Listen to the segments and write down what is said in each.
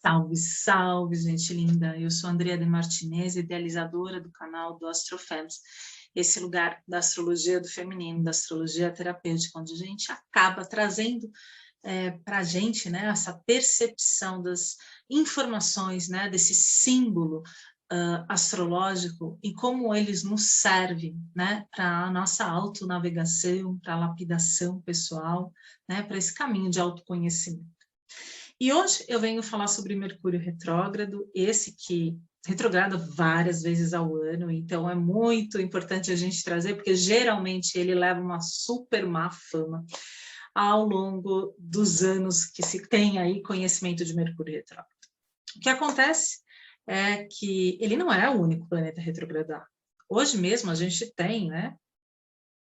Salve, salve, gente linda! Eu sou Andrea de Martinez, idealizadora do canal do Astrofems, esse lugar da astrologia do feminino, da astrologia terapêutica, onde a gente acaba trazendo para a gente, né, essa percepção das informações, né, desse símbolo astrológico e como eles nos servem, né, para a nossa autonavegação, para a lapidação pessoal, né, para esse caminho de autoconhecimento. E hoje eu venho falar sobre Mercúrio retrógrado, esse que retrograda várias vezes ao ano, então é muito importante a gente trazer, porque geralmente ele leva uma super má fama ao longo dos anos que se tem aí conhecimento de Mercúrio retrógrado. O que acontece é que ele não é o único planeta retrogradado. Hoje mesmo a gente tem, né,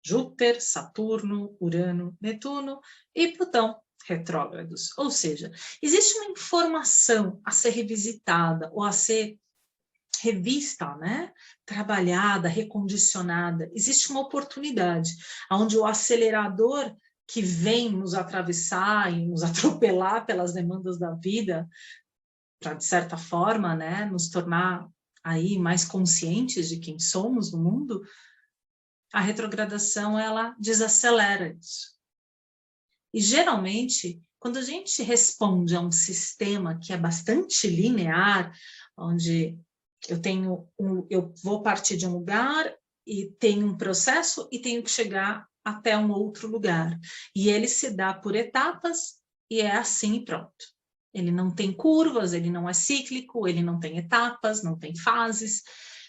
Júpiter, Saturno, Urano, Netuno e Plutão retrógrados. Ou seja, existe uma informação a ser revisitada ou a ser revista, né? Trabalhada, recondicionada. Existe uma oportunidade onde o acelerador que vem nos atravessar e nos atropelar pelas demandas da vida, para, de certa forma, né, nos tornar aí mais conscientes de quem somos no mundo, a retrogradação, ela desacelera isso. E, geralmente, quando a gente responde a um sistema que é bastante linear, onde eu vou partir de um lugar e tenho um processo e tenho que chegar até um outro lugar. E ele se dá por etapas e é assim e pronto. Ele não tem curvas, ele não é cíclico, ele não tem etapas, não tem fases.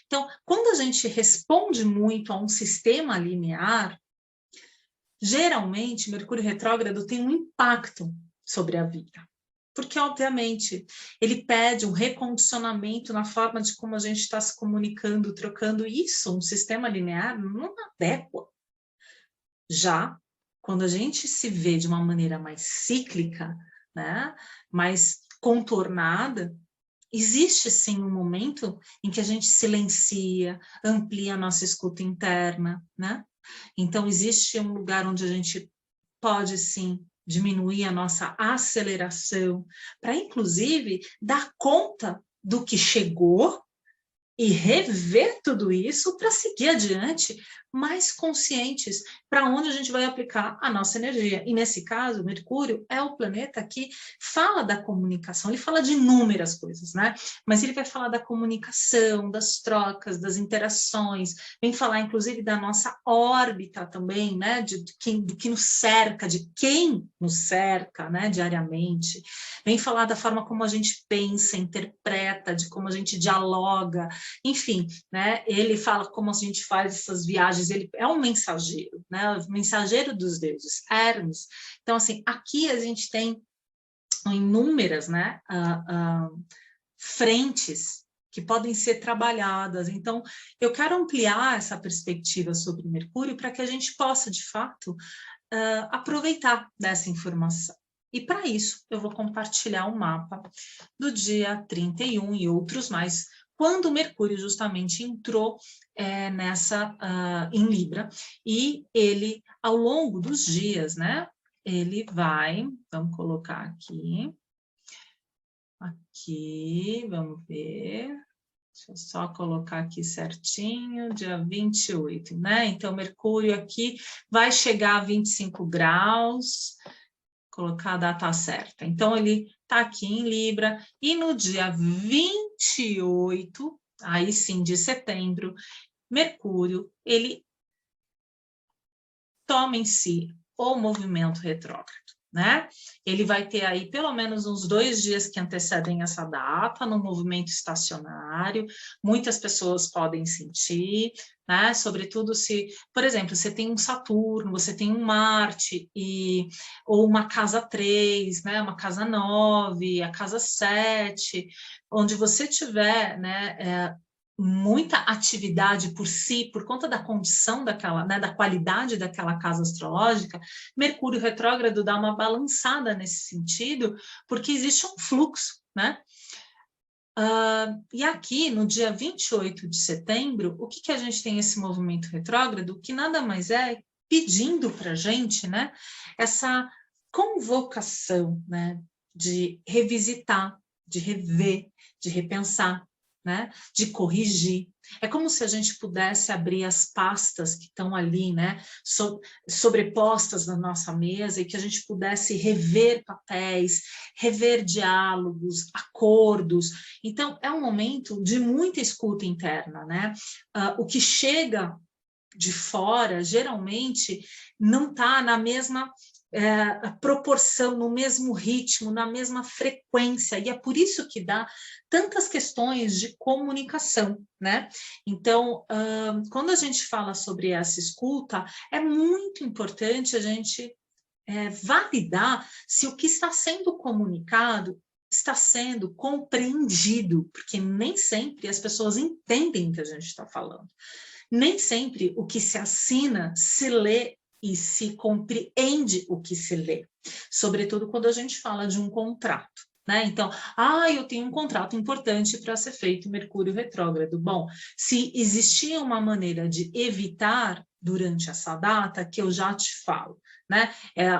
Então, quando a gente responde muito a um sistema linear, geralmente, Mercúrio retrógrado tem um impacto sobre a vida. Porque, obviamente, ele pede um recondicionamento na forma de como a gente está se comunicando, trocando isso, um sistema linear não adequa. Já, quando a gente se vê de uma maneira mais cíclica, né, mais contornada, existe sim um momento em que a gente silencia, amplia a nossa escuta interna, né? Então, existe um lugar onde a gente pode, sim, diminuir a nossa aceleração, para, inclusive, dar conta do que chegou e rever tudo isso para seguir adiante, mais conscientes para onde a gente vai aplicar a nossa energia. E, nesse caso, Mercúrio é o planeta que fala da comunicação, ele fala de inúmeras coisas, né? Mas ele vai falar da comunicação, das trocas, das interações, vem falar, inclusive, da nossa órbita também, né? Do que nos cerca, de quem nos cerca, né? Diariamente. Vem falar da forma como a gente pensa, interpreta, de como a gente dialoga, enfim, né? Ele fala como a gente faz essas viagens, ele é um mensageiro, né? O mensageiro dos deuses, Hermes. Então, assim, aqui a gente tem inúmeras, né, frentes que podem ser trabalhadas. Então, eu quero ampliar essa perspectiva sobre Mercúrio para que a gente possa, de fato, aproveitar dessa informação. E, para isso, eu vou compartilhar um mapa do dia 31 e outros mais, quando Mercúrio justamente entrou em Libra, e ele, ao longo dos dias, né, ele vai, vamos colocar aqui, vamos ver, deixa eu só colocar aqui certinho, dia 28, né, então Mercúrio aqui vai chegar a 25 graus, colocar a data certa, então ele está aqui em Libra, e no dia 28, aí sim, de setembro, Mercúrio, ele toma em si o movimento retrógrado, né? Ele vai ter aí pelo menos uns 2 dias que antecedem essa data, no movimento estacionário, muitas pessoas podem sentir, né? Sobretudo se, por exemplo, você tem um Saturno, você tem um Marte, ou uma casa 3, né? Uma casa 9, a casa 7, onde você tiver, né, muita atividade por si, por conta da condição daquela, né, da qualidade daquela casa astrológica, Mercúrio retrógrado dá uma balançada nesse sentido, porque existe um fluxo, né? E aqui, no dia 28 de setembro, o que a gente tem esse movimento retrógrado, que nada mais é pedindo para a gente, né, essa convocação, né, de revisitar de rever, de repensar, né? De corrigir. É como se a gente pudesse abrir as pastas que estão ali, né? Sobrepostas na nossa mesa, e que a gente pudesse rever papéis, rever diálogos, acordos. Então, é um momento de muita escuta interna, né? O que chega de fora, geralmente, não está na mesma proporção, no mesmo ritmo, na mesma frequência, e é por isso que dá tantas questões de comunicação, né? Então, quando a gente fala sobre essa escuta, é muito importante a gente validar se o que está sendo comunicado está sendo compreendido, porque nem sempre as pessoas entendem o que a gente está falando. Nem sempre o que se assina se lê e se compreende o que se lê, sobretudo quando a gente fala de um contrato, né? Então, eu tenho um contrato importante para ser feito Mercúrio retrógrado. Bom, se existia uma maneira de evitar durante essa data, que eu já te falo, né?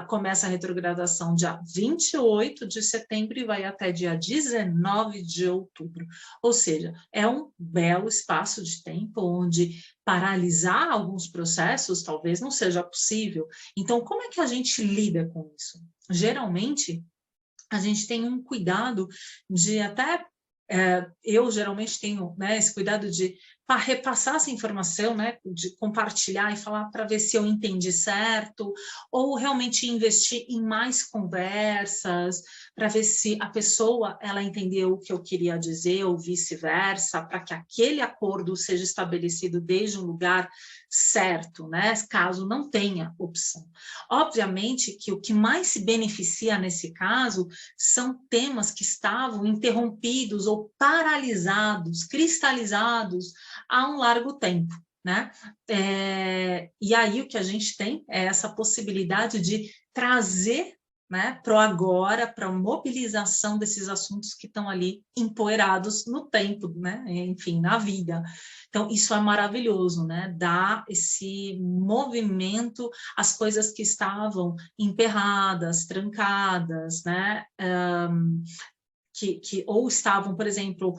Começa a retrogradação dia 28 de setembro e vai até dia 19 de outubro. Ou seja, é um belo espaço de tempo onde paralisar alguns processos talvez não seja possível. Então, como é que a gente lida com isso? Geralmente, a gente tem um cuidado de até... eu geralmente tenho, né, esse cuidado de repassar essa informação, né, de compartilhar e falar para ver se eu entendi certo, ou realmente investir em mais conversas, para ver se a pessoa ela entendeu o que eu queria dizer, ou vice-versa, para que aquele acordo seja estabelecido desde um lugar certo, né, caso não tenha opção. Obviamente que o que mais se beneficia nesse caso são temas que estavam interrompidos ou paralisados, cristalizados há um largo tempo, né? E aí o que a gente tem é essa possibilidade de trazer, né, para o agora, para a mobilização desses assuntos que estão ali empoeirados no tempo, né? Enfim, na vida. Então, isso é maravilhoso, né? Dá esse movimento às coisas que estavam emperradas, trancadas, né? Que ou estavam, por exemplo,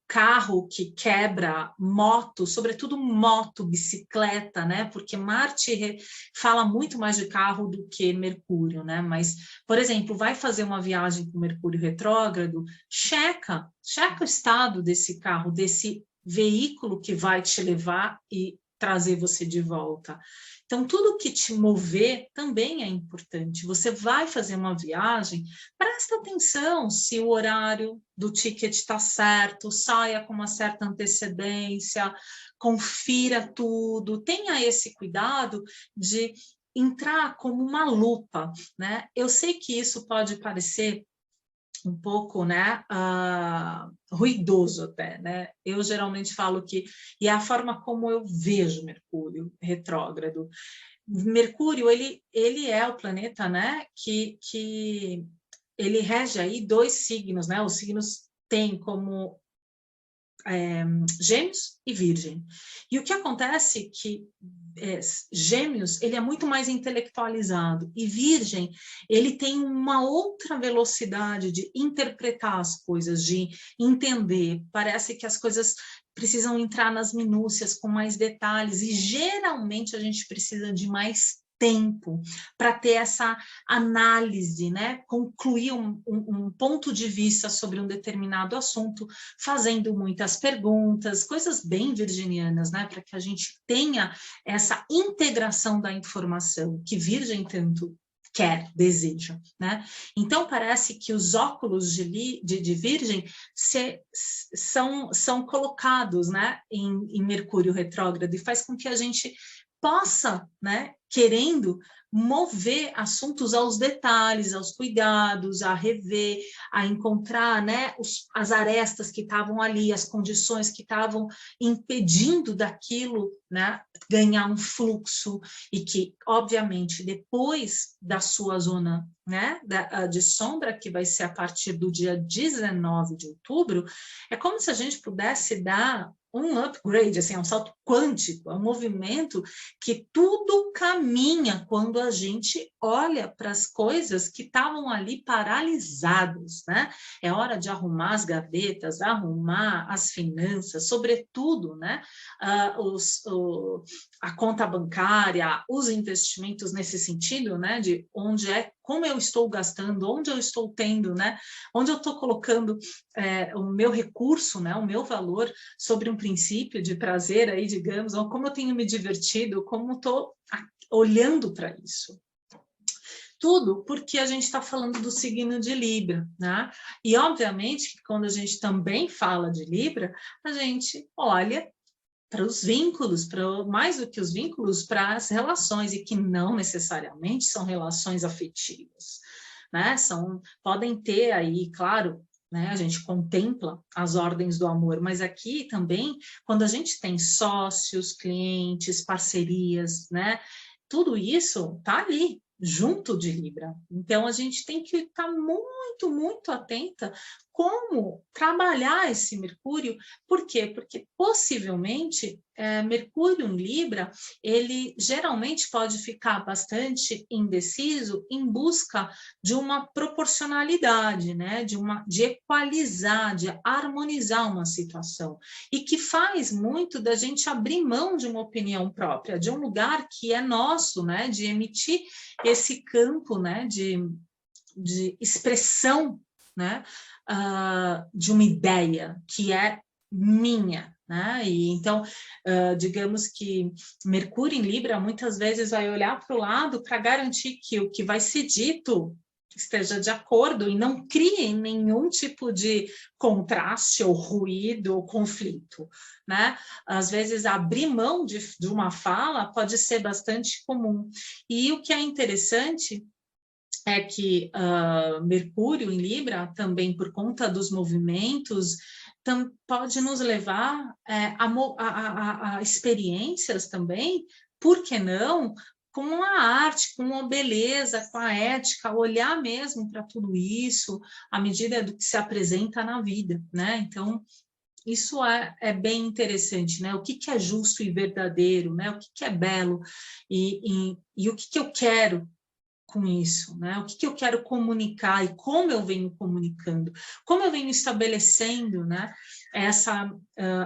carro que quebra, moto, sobretudo moto, bicicleta, né? Porque Marte fala muito mais de carro do que Mercúrio, né? Mas, por exemplo, vai fazer uma viagem com Mercúrio retrógrado, checa o estado desse carro, desse veículo que vai te levar e trazer você de volta. Então, tudo que te mover também é importante. Você vai fazer uma viagem, presta atenção se o horário do ticket está certo, saia com uma certa antecedência, confira tudo, tenha esse cuidado de entrar como uma lupa, né? Eu sei que isso pode parecer um pouco, né, ruidoso até, né? Eu geralmente falo que, e é a forma como eu vejo Mercúrio retrógrado. Mercúrio, ele é o planeta, né, que ele rege aí 2 signos, né? Os signos têm como Gêmeos e Virgem. E o que acontece é que Gêmeos, ele é muito mais intelectualizado, e Virgem, ele tem uma outra velocidade de interpretar as coisas, de entender. Parece que as coisas precisam entrar nas minúcias com mais detalhes, e geralmente a gente precisa de mais tempo para ter essa análise, né? Concluir um ponto de vista sobre um determinado assunto, fazendo muitas perguntas, coisas bem virginianas, né? Para que a gente tenha essa integração da informação que Virgem tanto quer, deseja, né? Então, parece que os óculos de Virgem são colocados, né, em Mercúrio retrógrado, e faz com que a gente possa, né, querendo mover assuntos aos detalhes, aos cuidados, a rever, a encontrar, né, as arestas que estavam ali, as condições que estavam impedindo daquilo, né, ganhar um fluxo, e que, obviamente, depois da sua zona, né, de sombra, que vai ser a partir do dia 19 de outubro, é como se a gente pudesse dar um upgrade, assim, um salto quântico, é um movimento que tudo caminha quando a gente olha para as coisas que estavam ali paralisadas, né? É hora de arrumar as gavetas, arrumar as finanças, sobretudo, né? A conta bancária, os investimentos nesse sentido, né? De onde é, como eu estou gastando, onde eu estou tendo, né? Onde eu estou colocando o meu recurso, né? O meu valor sobre um princípio de prazer aí, digamos, ou como eu tenho me divertido, como estou olhando para isso. Tudo porque a gente está falando do signo de Libra, né? E, obviamente, que quando a gente também fala de Libra, a gente olha para os vínculos, mais do que os vínculos, para as relações, e que não necessariamente são relações afetivas, né? Podem ter aí, claro, né, a gente contempla as ordens do amor, mas aqui também, quando a gente tem sócios, clientes, parcerias, né, tudo isso está ali, junto de Libra. Então, a gente tem que estar muito, muito atenta como trabalhar esse Mercúrio. Por quê? Porque possivelmente Mercúrio em Libra, ele geralmente pode ficar bastante indeciso em busca de uma proporcionalidade, né? De equalizar, de harmonizar uma situação. E que faz muito da gente abrir mão de uma opinião própria, de um lugar que é nosso, né? De emitir esse campo, né? De expressão, né? De uma ideia que é minha, né? E então, digamos que Mercúrio em Libra muitas vezes vai olhar para o lado para garantir que o que vai ser dito esteja de acordo e não crie nenhum tipo de contraste ou ruído ou conflito, né? Às vezes abrir mão de uma fala pode ser bastante comum. E o que é interessante é que Mercúrio em Libra, também por conta dos movimentos, pode nos levar a experiências também, por que não, com a arte, com a beleza, com a ética, olhar mesmo para tudo isso, à medida do que se apresenta na vida, né? Então, isso é bem interessante, né? O que é justo e verdadeiro, né? O que é belo e o que eu quero com isso, né? O que eu quero comunicar e como eu venho comunicando, como eu venho estabelecendo, né?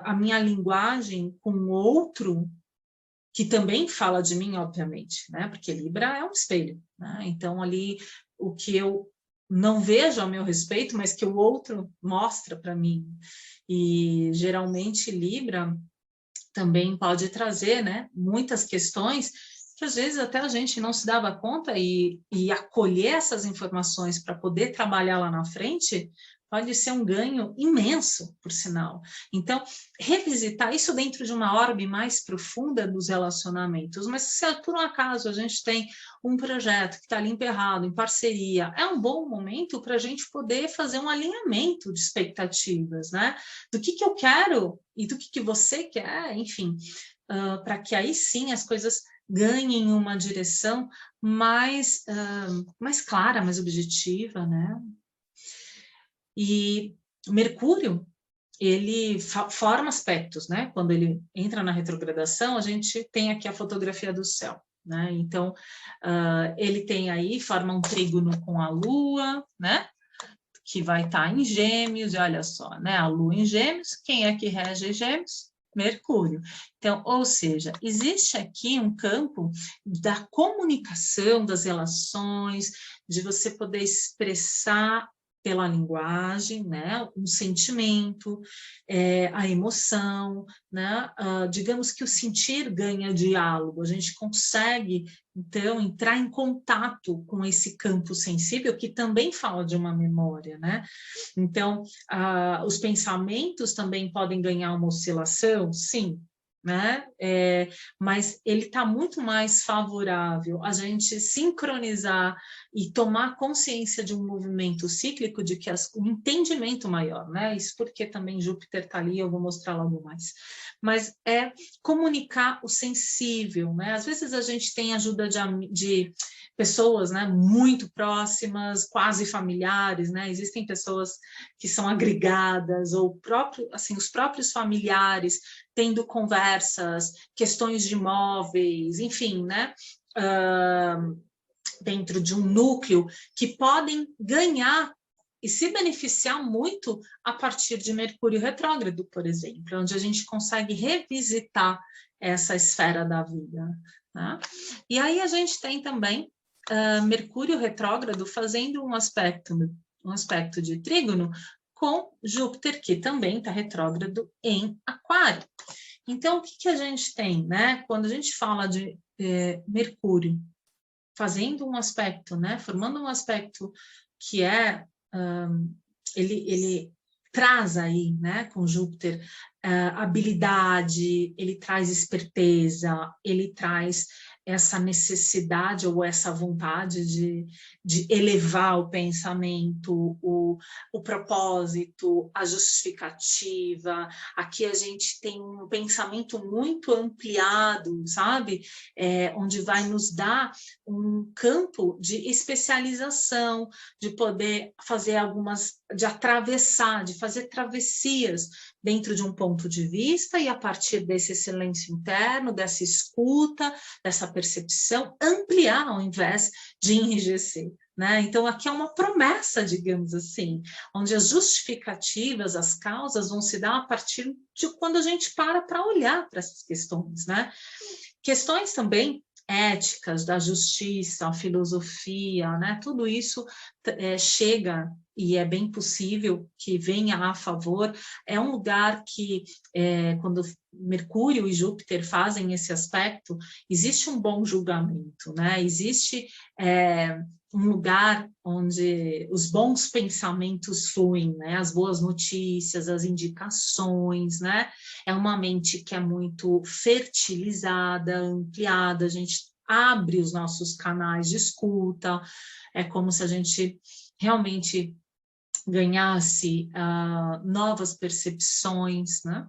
A minha linguagem com o outro, que também fala de mim, obviamente, né? Porque Libra é um espelho, né? Então ali o que eu não vejo a meu respeito, mas que o outro mostra para mim. E geralmente Libra também pode trazer, né? Muitas questões que às vezes até a gente não se dava conta e acolher essas informações para poder trabalhar lá na frente pode ser um ganho imenso, por sinal. Então, revisitar isso dentro de uma orbe mais profunda dos relacionamentos, mas se por um acaso a gente tem um projeto que está ali emperrado, em parceria, é um bom momento para a gente poder fazer um alinhamento de expectativas, né? Do que eu quero e do que você quer, enfim, para que aí sim as coisas ganhem uma direção mais clara, mais objetiva, né? E Mercúrio, ele forma aspectos, né? Quando ele entra na retrogradação, a gente tem aqui a fotografia do céu, né? Então, ele tem aí, forma um trígono com a Lua, né? Que vai estar em Gêmeos, e olha só, né? A Lua em Gêmeos, quem é que rege Gêmeos? Mercúrio. Então, ou seja, existe aqui um campo da comunicação, das relações, de você poder expressar pela linguagem, né, um sentimento, a emoção, né, digamos que o sentir ganha diálogo, a gente consegue, então, entrar em contato com esse campo sensível, que também fala de uma memória, né, então, os pensamentos também podem ganhar uma oscilação, sim, né? Mas ele está muito mais favorável a gente sincronizar e tomar consciência de um movimento cíclico, de que um entendimento maior, né? Isso porque também Júpiter está ali, eu vou mostrar logo mais. Mas é comunicar o sensível, né? Às vezes a gente tem ajuda de pessoas, né, muito próximas, quase familiares, né? Existem pessoas que são agregadas, ou assim, os próprios familiares tendo conversas, questões de imóveis, enfim, né? Dentro de um núcleo que podem ganhar e se beneficiar muito a partir de Mercúrio retrógrado, por exemplo, onde a gente consegue revisitar essa esfera da vida. Tá? E aí a gente tem também Mercúrio retrógrado fazendo um aspecto de trígono com Júpiter, que também está retrógrado em Aquário. Então, o que a gente tem, né? Quando a gente fala de Mercúrio fazendo um aspecto, né? Formando um aspecto que é ele traz aí, né, com Júpiter, habilidade, ele traz esperteza, ele traz essa necessidade ou essa vontade de elevar o pensamento, o propósito, a justificativa. Aqui a gente tem um pensamento muito ampliado, sabe? Onde vai nos dar um campo de especialização, de poder fazer de atravessar, de fazer travessias dentro de um ponto de vista e a partir desse silêncio interno, dessa escuta, dessa percepção, ampliar ao invés de enrijecer. Né? Então, aqui é uma promessa, digamos assim, onde as justificativas, as causas vão se dar a partir de quando a gente para olhar para essas questões. Né? Questões também éticas, da justiça, a filosofia, né? Tudo isso chega e é bem possível que venha a favor. É um lugar que, quando Mercúrio e Júpiter fazem esse aspecto, existe um bom julgamento, né? Existe um lugar onde os bons pensamentos fluem, né? As boas notícias, as indicações, né? É uma mente que é muito fertilizada, ampliada, a gente abre os nossos canais de escuta, é como se a gente realmente ganhasse novas percepções, né?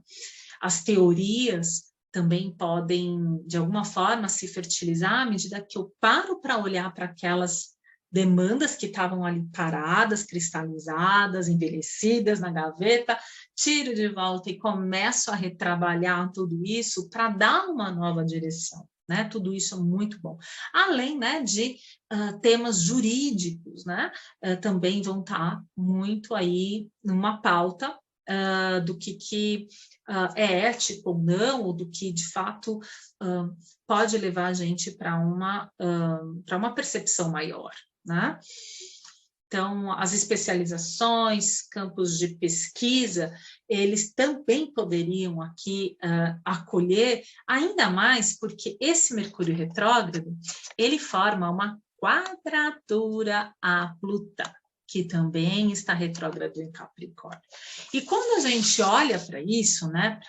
As teorias também podem, de alguma forma, se fertilizar à medida que eu paro para olhar para aquelas demandas que estavam ali paradas, cristalizadas, envelhecidas na gaveta, tiro de volta e começo a retrabalhar tudo isso para dar uma nova direção. Né? Tudo isso é muito bom. Além, né, de temas jurídicos, né? Também vão estar muito aí numa pauta do que é ético ou não, ou do que, de fato, pode levar a gente para uma percepção maior. Né? Então, as especializações, campos de pesquisa, eles também poderiam aqui acolher, ainda mais porque esse Mercúrio retrógrado, ele forma uma quadratura a Plutão, que também está retrógrado em Capricórnio. E quando a gente olha para isso, né,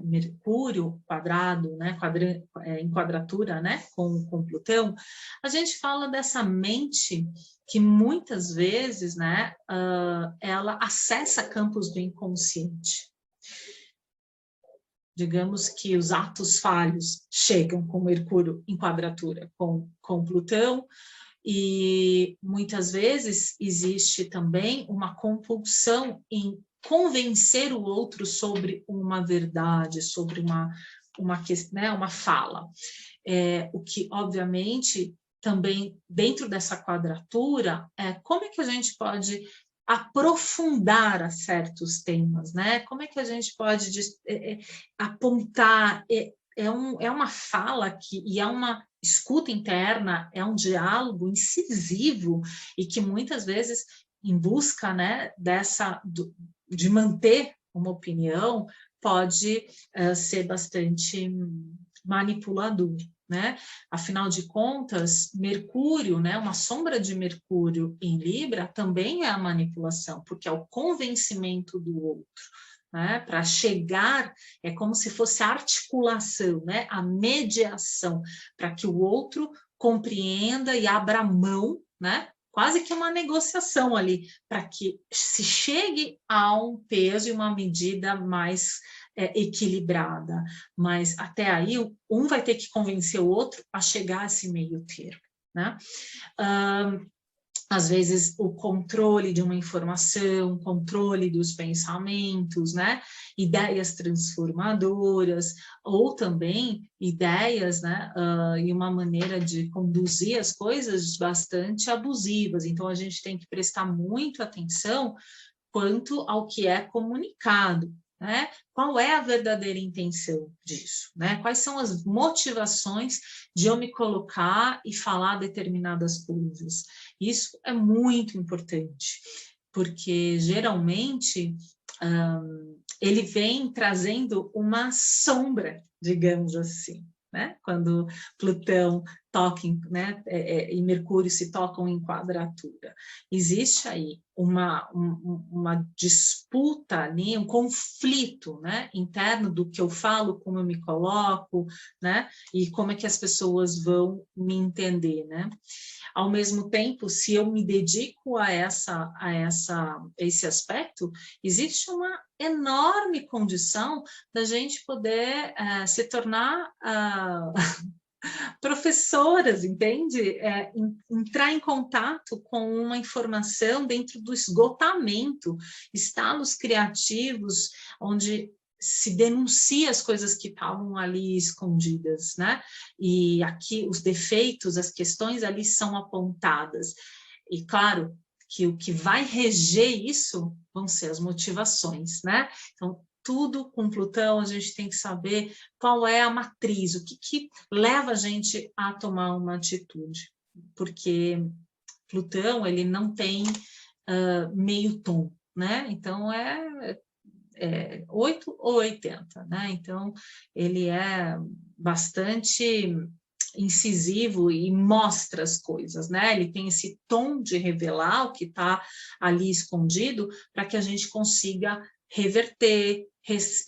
Mercúrio quadrado, né, em quadratura, né, com Plutão, a gente fala dessa mente que muitas vezes, né, ela acessa campos do inconsciente. Digamos que os atos falhos chegam com Mercúrio em quadratura com Plutão, e muitas vezes existe também uma compulsão em convencer o outro sobre uma verdade, sobre uma fala. O que, obviamente, também dentro dessa quadratura, como é que a gente pode aprofundar a certos temas, né? Como é que a gente pode apontar? É uma fala e é uma escuta interna, é um diálogo incisivo e que muitas vezes, em busca, né, de manter uma opinião, pode ser bastante manipulador. Né? Afinal de contas, Mercúrio, né, uma sombra de Mercúrio em Libra também é a manipulação, porque é o convencimento do outro. Né? Para chegar, é como se fosse a articulação, né? A mediação, para que o outro compreenda e abra mão, né? Quase que uma negociação ali, para que se chegue a um peso e uma medida mais equilibrada. Mas até aí, um vai ter que convencer o outro a chegar a esse meio termo. né? Às vezes o controle de uma informação, controle dos pensamentos, né? Ideias transformadoras, ou também ideias, né? E uma maneira de conduzir as coisas bastante abusivas. Então, a gente tem que prestar muito atenção quanto ao que é comunicado, né? Qual é a verdadeira intenção disso, né? Quais são as motivações de eu me colocar e falar determinadas coisas? Isso é muito importante, porque geralmente ele vem trazendo uma sombra, digamos assim, né? Quando Plutão toca, né, e Mercúrio se tocam em quadratura. Existe aí uma disputa ali, um conflito, né, interno do que eu falo, como eu me coloco, né, e como é que as pessoas vão me entender, né? Ao mesmo tempo, se eu me dedico a esse aspecto, existe uma enorme condição da gente poder se tornar professoras, entende? Entrar em contato com uma informação dentro do esgotamento, estalos criativos, onde se denuncia as coisas que estavam ali escondidas, né? E aqui os defeitos, as questões ali são apontadas. E claro que o que vai reger isso vão ser as motivações, né? Então, tudo com Plutão, a gente tem que saber qual é a matriz, o que leva a gente a tomar uma atitude. Porque Plutão, ele não tem meio tom, né? Então, é 8 ou 80, né? Então, ele é bastante incisivo e mostra as coisas, né? Ele tem esse tom de revelar o que está ali escondido para que a gente consiga reverter,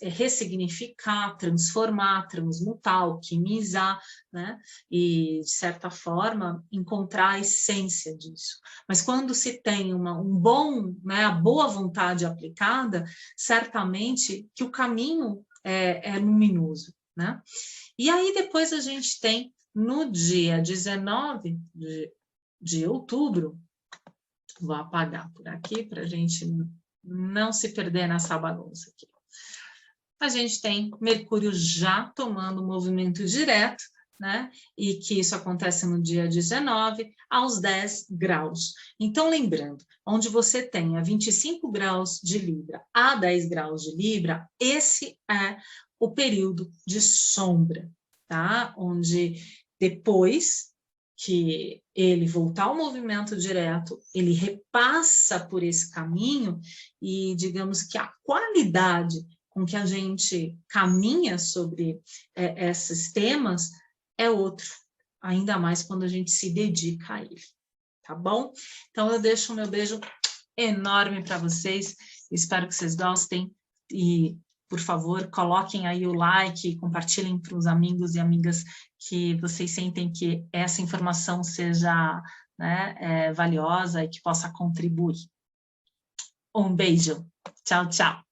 ressignificar, transformar, transmutar, alquimizar, né? E, de certa forma, encontrar a essência disso. Mas quando se tem né, a boa vontade aplicada, certamente que o caminho é luminoso, né? E aí depois a gente tem, no dia 19 de outubro, vou apagar por aqui para a gente não se perder nessa bagunça aqui. A gente tem Mercúrio já tomando movimento direto, né? E que isso acontece no dia 19, aos 10 graus. Então, lembrando, onde você tenha 25 graus de Libra a 10 graus de Libra, esse é o período de sombra, tá? Onde depois que ele voltar ao movimento direto, ele repassa por esse caminho e, digamos que a qualidade com que a gente caminha sobre esses temas é outro, ainda mais quando a gente se dedica a ele, tá bom? Então, eu deixo o meu beijo enorme para vocês, espero que vocês gostem e, por favor, coloquem aí o like, compartilhem para os amigos e amigas que vocês sentem que essa informação seja, né, valiosa e que possa contribuir. Um beijo. Tchau, tchau.